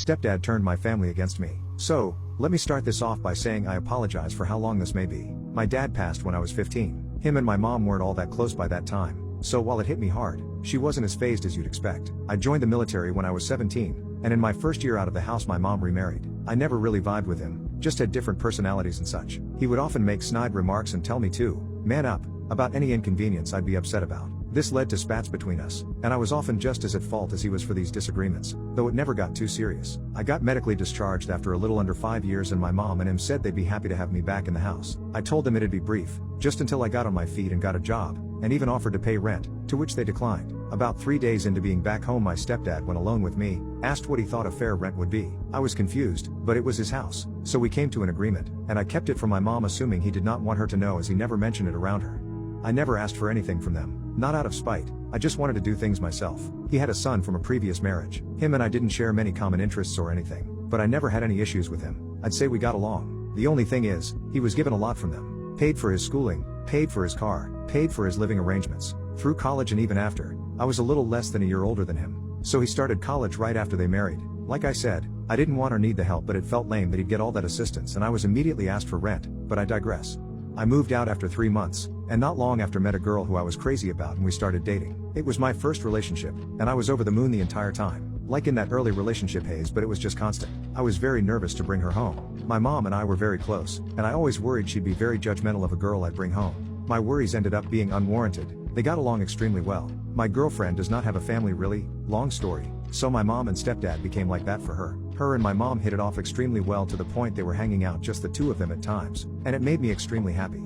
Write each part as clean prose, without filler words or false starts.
Stepdad turned my family against me. So, let me start this off by saying I apologize for how long this may be. My dad passed when I was 15. Him and my mom weren't all that close by that time. So while it hit me hard, she wasn't as phased as you'd expect. I joined the military when I was 17, and in my first year out of the house my mom remarried. I never really vibed with him, just had different personalities and such. He would often make snide remarks and tell me to man up about any inconvenience I'd be upset about. This led to spats between us, and I was often just as at fault as he was for these disagreements, though it never got too serious. I got medically discharged after a little under 5 years, and my mom and him said they'd be happy to have me back in the house. I told them it'd be brief, just until I got on my feet and got a job, and even offered to pay rent, to which they declined. About 3 days into being back home, my stepdad went alone with me, asked what he thought a fair rent would be. I was confused, but it was his house, so we came to an agreement, and I kept it from my mom, assuming he did not want her to know, as he never mentioned it around her. I never asked for anything from them, not out of spite. I just wanted to do things myself. He had a son from a previous marriage. Him and I didn't share many common interests or anything, but I never had any issues with him. I'd say we got along. The only thing is, he was given a lot from them. Paid for his schooling, paid for his car, paid for his living arrangements. Through college and even after. I was a little less than a year older than him. So he started college right after they married. Like I said, I didn't want or need the help, but it felt lame that he'd get all that assistance and I was immediately asked for rent, but I digress. I moved out after 3 months, and not long after met a girl who I was crazy about and we started dating. It was my first relationship, and I was over the moon the entire time. Like in that early relationship haze, but it was just constant. I was very nervous to bring her home. My mom and I were very close, and I always worried she'd be very judgmental of a girl I'd bring home. My worries ended up being unwarranted. They got along extremely well. My girlfriend does not have a family, really, long story, so my mom and stepdad became like that for her. Her and my mom hit it off extremely well, to the point they were hanging out just the two of them at times, and it made me extremely happy.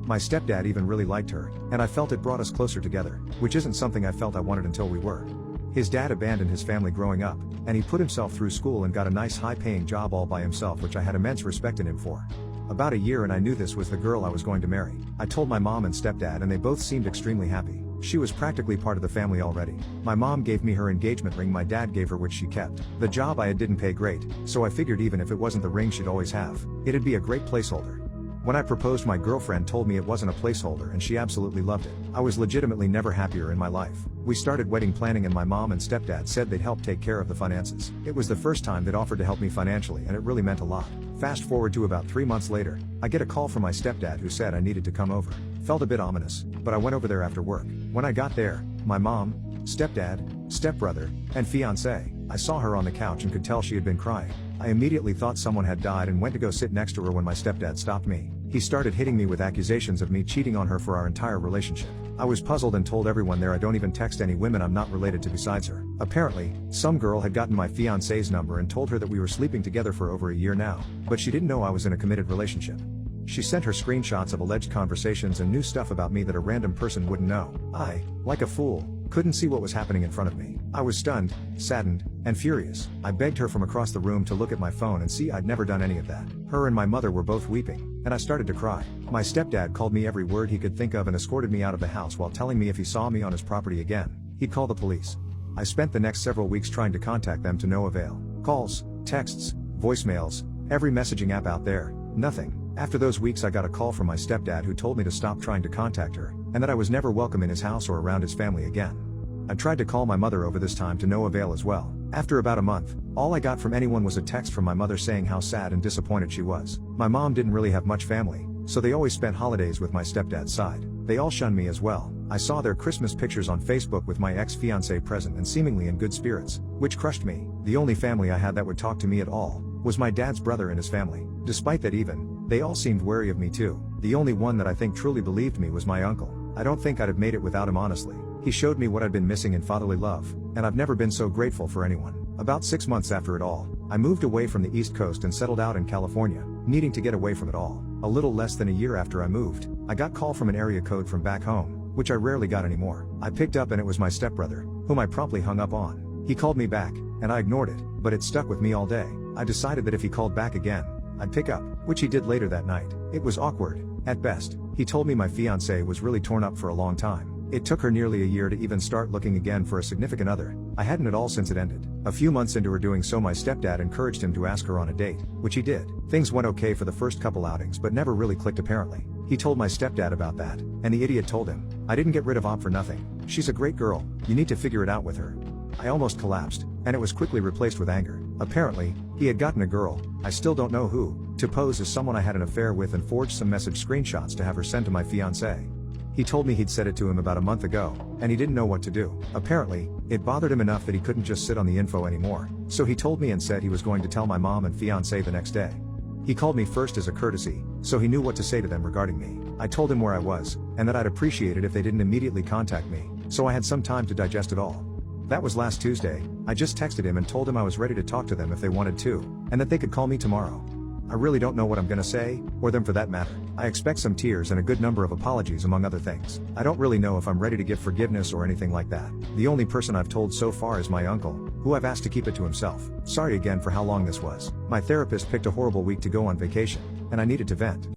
My stepdad even really liked her, and I felt it brought us closer together, which isn't something I felt I wanted until we were. His dad abandoned his family growing up, and he put himself through school and got a nice high-paying job all by himself, which I had immense respect in him for. About a year and I knew this was the girl I was going to marry. I told my mom and stepdad, and they both seemed extremely happy. She was practically part of the family already. My mom gave me her engagement ring, my dad gave her, which she kept. The job I had didn't pay great, so I figured even if it wasn't the ring she'd always have, it'd be a great placeholder. When I proposed, my girlfriend told me it wasn't a placeholder and she absolutely loved it. I was legitimately never happier in my life. We started wedding planning and my mom and stepdad said they'd help take care of the finances. It was the first time they'd offered to help me financially, and it really meant a lot. Fast forward to about 3 months later, I get a call from my stepdad who said I needed to come over. Felt a bit ominous, but I went over there after work. When I got there, my mom, stepdad, stepbrother, and fiancé, I saw her on the couch and could tell she had been crying. I immediately thought someone had died and went to go sit next to her when my stepdad stopped me. He started hitting me with accusations of me cheating on her for our entire relationship. I was puzzled and told everyone there I don't even text any women I'm not related to besides her. Apparently, some girl had gotten my fiancé's number and told her that we were sleeping together for over a year now, but she didn't know I was in a committed relationship. She sent her screenshots of alleged conversations and knew stuff about me that a random person wouldn't know. I, like a fool, couldn't see what was happening in front of me. I was stunned, saddened, and furious. I begged her from across the room to look at my phone and see I'd never done any of that. Her and my mother were both weeping, and I started to cry. My stepdad called me every word he could think of and escorted me out of the house while telling me if he saw me on his property again, he'd call the police. I spent the next several weeks trying to contact them, to no avail. Calls, texts, voicemails, every messaging app out there, nothing. After those weeks I got a call from my stepdad who told me to stop trying to contact her, and that I was never welcome in his house or around his family again. I tried to call my mother over this time, to no avail as well. After about a month, all I got from anyone was a text from my mother saying how sad and disappointed she was. My mom didn't really have much family, so they always spent holidays with my stepdad's side. They all shunned me as well. I saw their Christmas pictures on Facebook with my ex-fiancé present and seemingly in good spirits, which crushed me. The only family I had that would talk to me at all was my dad's brother and his family. Despite that, even, they all seemed wary of me too. The only one that I think truly believed me was my uncle. I don't think I'd have made it without him, honestly. He showed me what I'd been missing in fatherly love, and I've never been so grateful for anyone. About 6 months after it all, I moved away from the East Coast and settled out in California, needing to get away from it all. A little less than a year after I moved, I got a call from an area code from back home, which I rarely got anymore. I picked up and it was my stepbrother, whom I promptly hung up on. He called me back, and I ignored it, but it stuck with me all day. I decided that if he called back again, I'd pick up, which he did later that night. It was awkward, at best. He told me my fiancée was really torn up for a long time. It took her nearly a year to even start looking again for a significant other. I hadn't at all since it ended. A few months into her doing so, my stepdad encouraged him to ask her on a date, which he did. Things went okay for the first couple outings, but never really clicked apparently. He told my stepdad about that, and the idiot told him, "I didn't get rid of Op for nothing. She's a great girl, you need to figure it out with her." I almost collapsed, and it was quickly replaced with anger. Apparently, he had gotten a girl, I still don't know who, to pose as someone I had an affair with and forged some message screenshots to have her sent to my fiancée. He told me he'd said it to him about a month ago, and he didn't know what to do. Apparently, it bothered him enough that he couldn't just sit on the info anymore, so he told me and said he was going to tell my mom and fiancé the next day. He called me first as a courtesy, so he knew what to say to them regarding me. I told him where I was, and that I'd appreciate it if they didn't immediately contact me, so I had some time to digest it all. That was last Tuesday. I just texted him and told him I was ready to talk to them if they wanted to, and that they could call me tomorrow. I really don't know what I'm gonna say, or them for that matter. I expect some tears and a good number of apologies among other things. I don't really know if I'm ready to give forgiveness or anything like that. The only person I've told so far is my uncle, who I've asked to keep it to himself. Sorry again for how long this was. My therapist picked a horrible week to go on vacation, and I needed to vent.